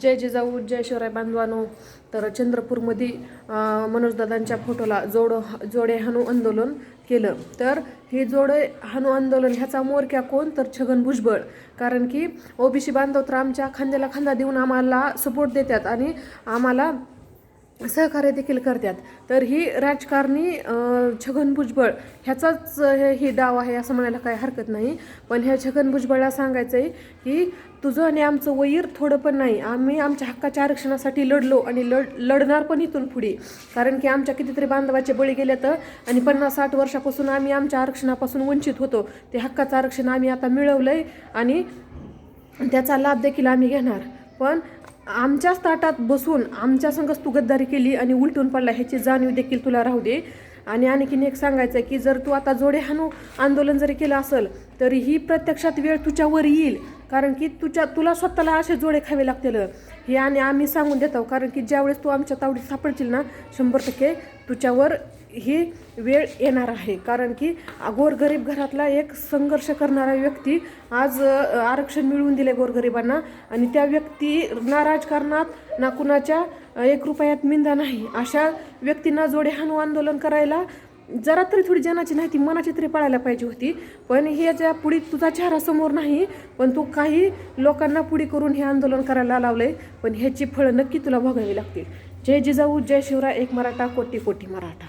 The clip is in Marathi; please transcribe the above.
जय जिजाऊ जय शिवराय बांधवानो. तर चंद्रपूरमध्ये मनोजदादांच्या फोटोला जोडे हाणू आंदोलन केलं. तर हे जोडे हाणू आंदोलन ह्याचा म्होरक्या कोण तर छगन भुजबळ. कारण की ओबीसी बांधव तर आमच्या खांद्याला खांदा देऊन आम्हाला सपोर्ट देतात आणि आम्हाला सहकार्य देखील करतात. तर ही राजकारणी छगन भुजबळ ह्याचाच ही डाव आहे असं म्हणायला काही हरकत नाही. पण ह्या छगन भुजबळला सांगायचं आहे की तुझं आणि आमचं वैर थोडं पण नाही. आम्ही आमच्या हक्काच्या आरक्षणासाठी लढलो आणि लढणार पण इथून पुढे. कारण की आमच्या कितीतरी बांधवाचे बळी गेले तर आणि 50-60 वर्षापासून आम्ही आमच्या आरक्षणापासून वंचित होतो. ते हक्काचं आरक्षण आम्ही आता मिळवलं आहे आणि त्याचा लाभ देखील आम्ही घेणार. पण आमच्याच ताटात बसून आमच्या संगच तू गद्दारी केली आणि उलटून पडला ह्याची जाणीव देखील तुला राहू दे. आणि आणखीन एक सांगायचं आहे की जर तू आता जोडे हाणू आंदोलन जरी केलं असेल तरी ही प्रत्यक्षात वेळ तुझ्यावर येईल. कारण की तुला स्वतःला असे जोडे खावे लागतील हे आणि आम्ही सांगून देतो. कारण की ज्यावेळेस तू आमच्या तावडीत सापडशील ना 100% तुझ्यावर ही वेळ येणार आहे. कारण की गोरगरीब घरातला एक संघर्ष करणारा व्यक्ती आज आरक्षण मिळवून दिले गोरगरिबांना आणि त्या व्यक्ती ना राजकारणात ना कुणाच्या 1 रुपयात मिंदा नाही. अशा व्यक्तींना जोडे हाणू आंदोलन करायला जरा तरी थोडी जनाची नाही ती मनाची तरी पाळायला पाहिजे होती. पण ह्याच्या पुढे तुझा चेहरा समोर नाही. पण तू काही लोकांना पुढे करून हे आंदोलन करायला लावलंय. पण ह्याची फळं नक्की तुला भोगावी लागतील. जय जिजाऊ जय शिवराय. एक मराठा कोटी कोटी मराठा.